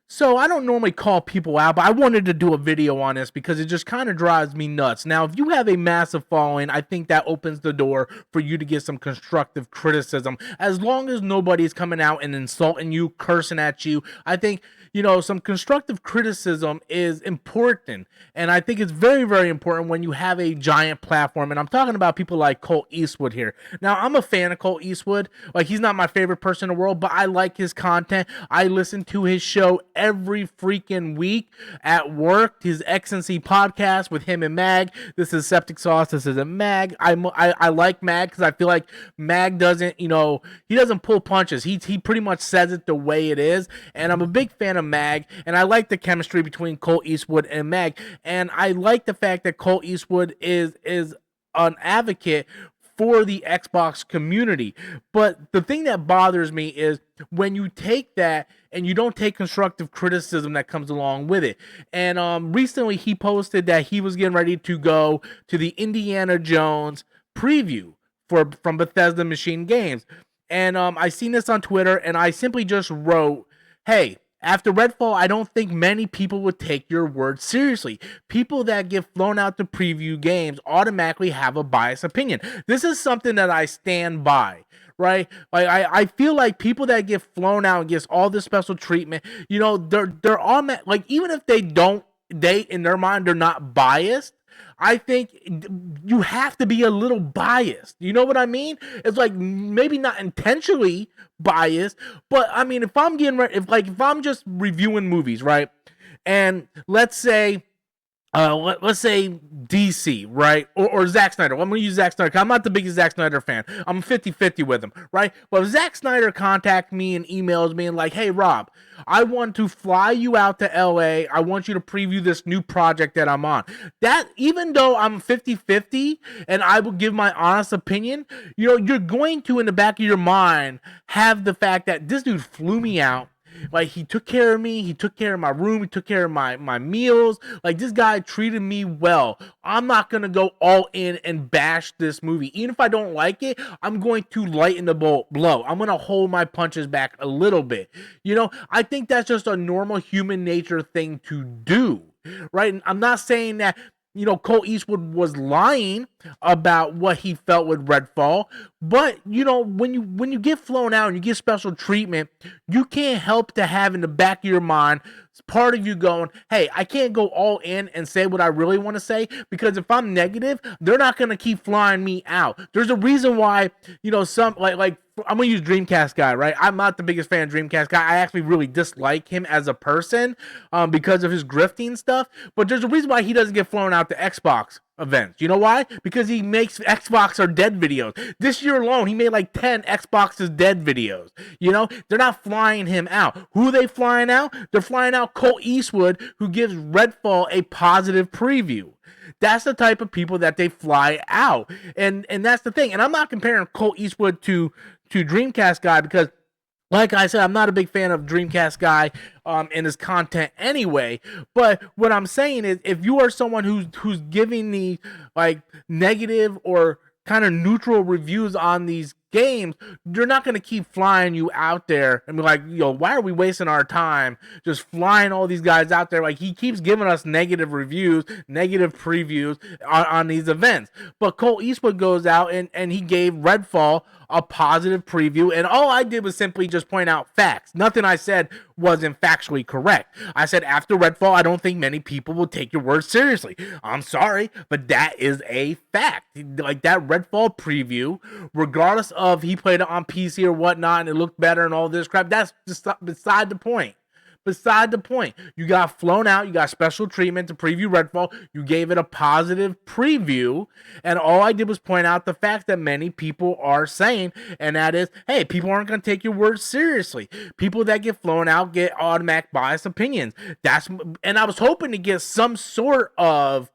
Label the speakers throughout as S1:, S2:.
S1: So I don't normally call people out, but I wanted to do a video on this because it just kind of drives me nuts. Now, if you have a massive following, I think that opens the door for you to get some constructive criticism. As long as nobody's coming out and insulting you, cursing at you, I think, some constructive criticism is important. And I think it's very, very important when you have a giant platform. And I'm talking about people like Colt Eastwood here. Now, I'm a fan of Colt Eastwood. Like, he's not my favorite person in the world, but I like his content. I listen to his show every freaking week at work. His X&C podcast with him and Mag. This is Septic Sauce. This isn't Mag. I like Mag because I feel like Mag doesn't, he doesn't pull punches. He pretty much says it the way it is. And I'm a big fan of Mag. And I like the chemistry between Colt Eastwood and Mag. And I like the fact that Colt Eastwood is an advocate for the Xbox community. But the thing that bothers me is when you take that and you don't take constructive criticism that comes along with it. And recently he posted that he was getting ready to go to the Indiana Jones preview from Bethesda Machine Games. And I seen this on Twitter and I simply just wrote, hey, after Redfall, I don't think many people would take your word seriously. People that get flown out to preview games automatically have a biased opinion. This is something that I stand by, right? Like I feel like people that get flown out and gets all this special treatment, they're all like, even if they in their mind they're not biased, I think you have to be a little biased. You know what I mean? It's like maybe not intentionally biased, but I mean, if I'm just reviewing movies, right? And let's say DC, right? Or Zack Snyder. I'm going to use Zack Snyder because I'm not the biggest Zack Snyder fan. I'm 50-50 with him, right? But if Zack Snyder contacts me and emails me and like, hey, Rob, I want to fly you out to LA. I want you to preview this new project that I'm on. That, even though I'm 50-50 and I will give my honest opinion, you're going to, in the back of your mind, have the fact that this dude flew me out. Like, he took care of me, he took care of my room, he took care of my meals. Like, this guy treated me well. I'm not gonna go all in and bash this movie. Even if I don't like it, I'm going to lighten the blow. I'm gonna hold my punches back a little bit. I think that's just a normal human nature thing to do, right? And I'm not saying that Colt Eastwood was lying about what he felt with Redfall, but when you get flown out and you get special treatment, you can't help to have in the back of your mind part of you going, hey, I can't go all in and say what I really want to say, because if I'm negative, they're not going to keep flying me out. There's a reason why, some like I'm going to use Dreamcast guy, right? I'm not the biggest fan of Dreamcast guy. I actually really dislike him as a person because of his grifting stuff, but there's a reason why he doesn't get flown out to Xbox events. You know why? Because he makes Xbox are dead videos. This year alone, he made like 10 Xbox is dead videos. They're not flying him out. Who are they flying out? They're flying out Colt Eastwood, who gives Redfall a positive preview. That's the type of people that they fly out. And that's the thing. And I'm not comparing Colt Eastwood to Dreamcast guy because, like I said, I'm not a big fan of Dreamcast guy and his content anyway. But what I'm saying is, if you are someone who's giving the like negative or kind of neutral reviews on these games, they're not going to keep flying you out there and be like, why are we wasting our time just flying all these guys out there? Like, he keeps giving us negative reviews, negative previews on these events. But Colt Eastwood goes out and he gave Redfall a positive preview, and all I did was simply just point out facts. Nothing I said wasn't factually correct. I said after Redfall, I don't think many people will take your words seriously. I'm sorry, but that is a fact. Like, that Redfall preview, regardless of he played it on PC or whatnot and it looked better and all this crap, that's just beside the point. Beside the point. You got flown out, you got special treatment to preview Redfall, you gave it a positive preview, and all I did was point out the fact that many people are saying, and that is, hey, people aren't going to take your words seriously. People that get flown out get automatic biased opinions. And I was hoping to get some sort of,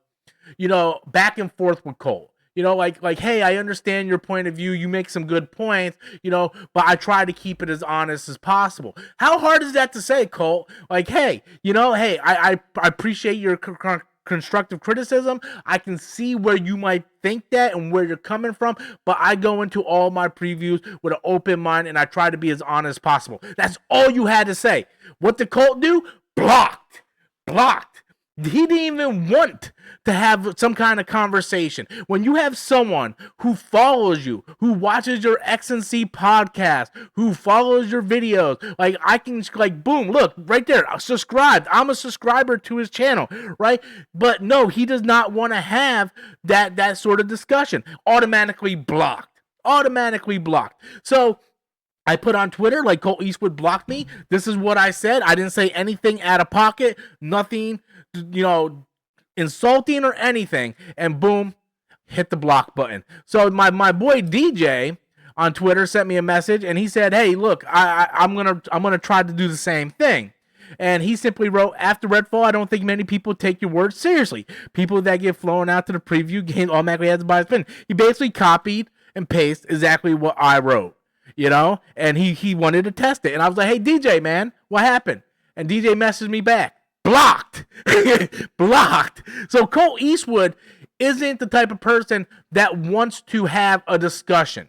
S1: back and forth with Cole. Like, hey, I understand your point of view. You make some good points, but I try to keep it as honest as possible. How hard is that to say, Colt? Like, hey, I appreciate your constructive criticism. I can see where you might think that and where you're coming from, but I go into all my previews with an open mind and I try to be as honest as possible. That's all you had to say. What did Colt do? blocked. He didn't even want to have some kind of conversation. When you have someone who follows you, who watches your X&C podcast, who follows your videos, like I can like boom, look right there, subscribed. I'm a subscriber to his channel, right? But no, he does not want to have that sort of discussion. Automatically blocked. So I put on Twitter, like Colteastwood blocked me. This is what I said. I didn't say anything out of pocket, nothing, insulting or anything. And boom, hit the block button. So my boy DJ on Twitter sent me a message, and he said, "Hey, look, I'm gonna try to do the same thing." And he simply wrote, "After Redfall, I don't think many people take your words seriously. People that get flown out to the preview game automatically has to buy a spin." He basically copied and pasted exactly what I wrote. And he wanted to test it. And I was like, "Hey, DJ, man, what happened?" And DJ messaged me back, blocked. Blocked. So Colteastwood isn't the type of person that wants to have a discussion.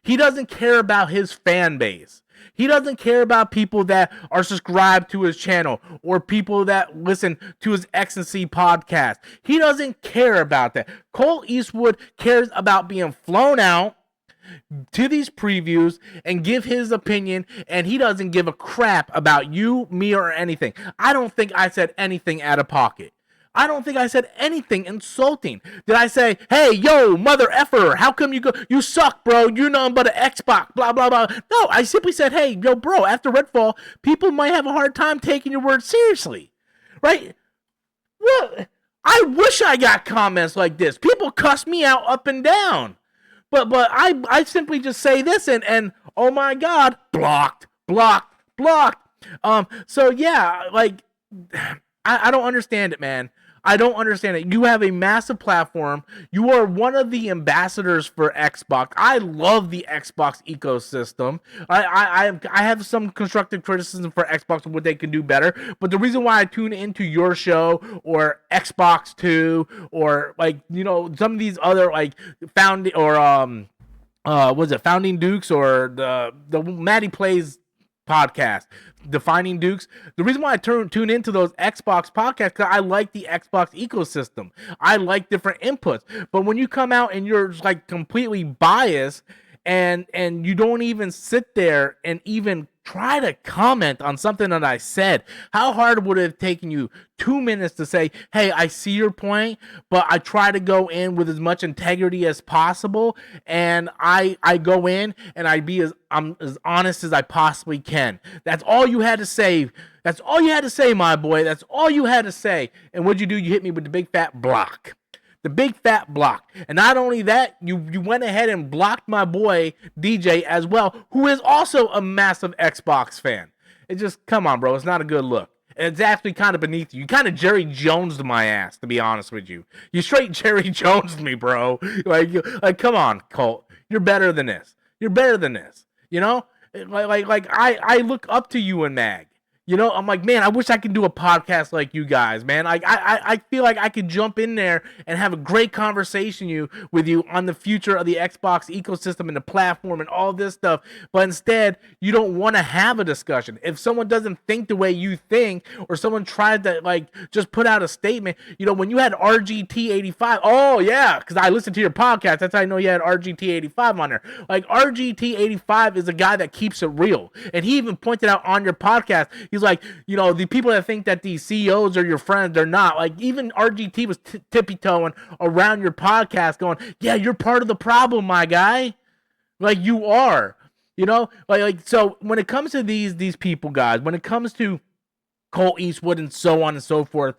S1: He doesn't care about his fan base. He doesn't care about people that are subscribed to his channel or people that listen to his X&C podcast. He doesn't care about that. Colteastwood cares about being flown out to these previews and give his opinion, and he doesn't give a crap about you, me, or anything. I don't think I said anything out of pocket. I don't think I said anything insulting. Did I say, "Hey, yo, mother effer, how come you suck, bro, you're nothing but an Xbox, blah, blah, blah"? No, I simply said, "Hey, yo, bro, after Redfall, people might have a hard time taking your words seriously." Right? What? I wish I got comments like this. People cuss me out up and down. But I simply just say this and oh my God, blocked. So yeah, like I don't understand it, man. I don't understand it. You have a massive platform. You are one of the ambassadors for Xbox. I love the Xbox ecosystem. I have some constructive criticism for Xbox and what they can do better. But the reason why I tune into your show or Xbox 2 or some of these other Founding Dukes or the Maddie Plays podcast, Defining Dukes. The reason why I tune into those Xbox podcasts because I like the Xbox ecosystem. I like different inputs. But when you come out and you're completely biased and you don't even sit there and even try to comment on something that I said, how hard would it have taken you 2 minutes to say, "Hey, I see your point, but I try to go in with as much integrity as possible, and I go in and I'm as honest as I possibly can." That's all you had to say. That's all you had to say, my boy. That's all you had to say. And what'd you do? You hit me with the big fat block. The big fat block. And not only that, you went ahead and blocked my boy DJ as well, who is also a massive Xbox fan. It just, come on, bro. It's not a good look. And it's actually kind of beneath you. You kind of Jerry Jones'd my ass, to be honest with you. You straight Jerry Jones'd me, bro. Like, come on, Colt. You're better than this. You're better than this. I look up to you and Mag. I'm like, man, I wish I could do a podcast like you guys, man. I feel like I could jump in there and have a great conversation with you on the future of the Xbox ecosystem and the platform and all this stuff. But instead, you don't want to have a discussion. If someone doesn't think the way you think, or someone tried to just put out a statement, when you had RGT85, oh yeah, because I listened to your podcast, that's how I know you had RGT85 on there. RGT85 is a guy that keeps it real, and he even pointed out on your podcast. He's like, the people that think that these CEOs are your friends, they're not. Even RGT was tippy-toeing around your podcast going, "Yeah, you're part of the problem, my guy." You are. So when it comes to these people, guys, when it comes to Colteastwood and so on and so forth,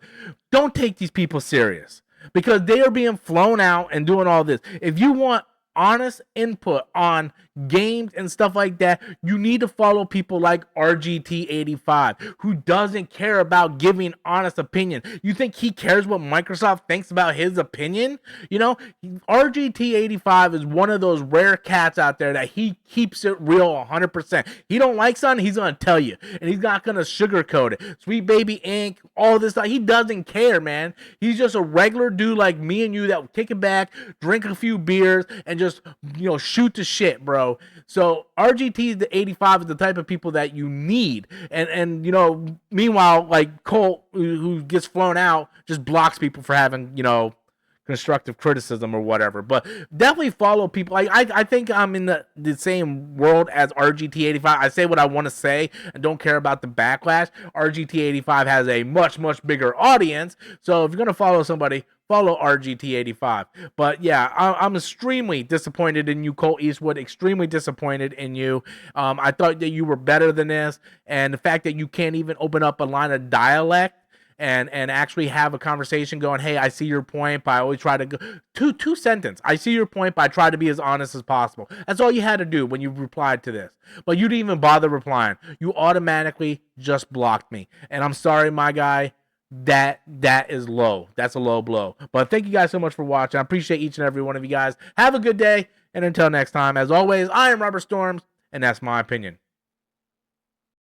S1: don't take these people serious because they are being flown out and doing all this. If you want honest input on games and stuff like that, you need to follow people like RGT85, who doesn't care about giving honest opinion. You think he cares what Microsoft thinks about his opinion? RGT85 is one of those rare cats out there that he keeps it real 100%. He don't like something, he's gonna tell you, and he's not gonna sugarcoat it. Sweet Baby Inc., all this stuff, he doesn't care, man. He's just a regular dude like me and you that will kick it back, drink a few beers, and just, shoot the shit, bro. So RGT the 85 is the type of people that you need. And meanwhile, like Colt, who gets flown out, just blocks people for having, constructive criticism or whatever. But definitely follow people. I think I'm in the same world as RGT85. I say what I want to say and don't care about the backlash. RGT85 has a much, much bigger audience. So if you're going to follow somebody, follow RGT85. But yeah, I'm extremely disappointed in you, Colt Eastwood. Extremely disappointed in you. I thought that you were better than this. And the fact that you can't even open up a line of dialect and actually have a conversation going, hey, I see your point, but I always try to go two sentence. I see your point, but I try to be as honest as possible. That's all you had to do when you replied to this. But you didn't even bother replying. You automatically just blocked me. And I'm sorry, my guy. That is low. That's a low blow. But thank you guys so much for watching. I appreciate each and every one of you guys. Have a good day. And until next time, as always, I am Robert Storms, and that's my opinion.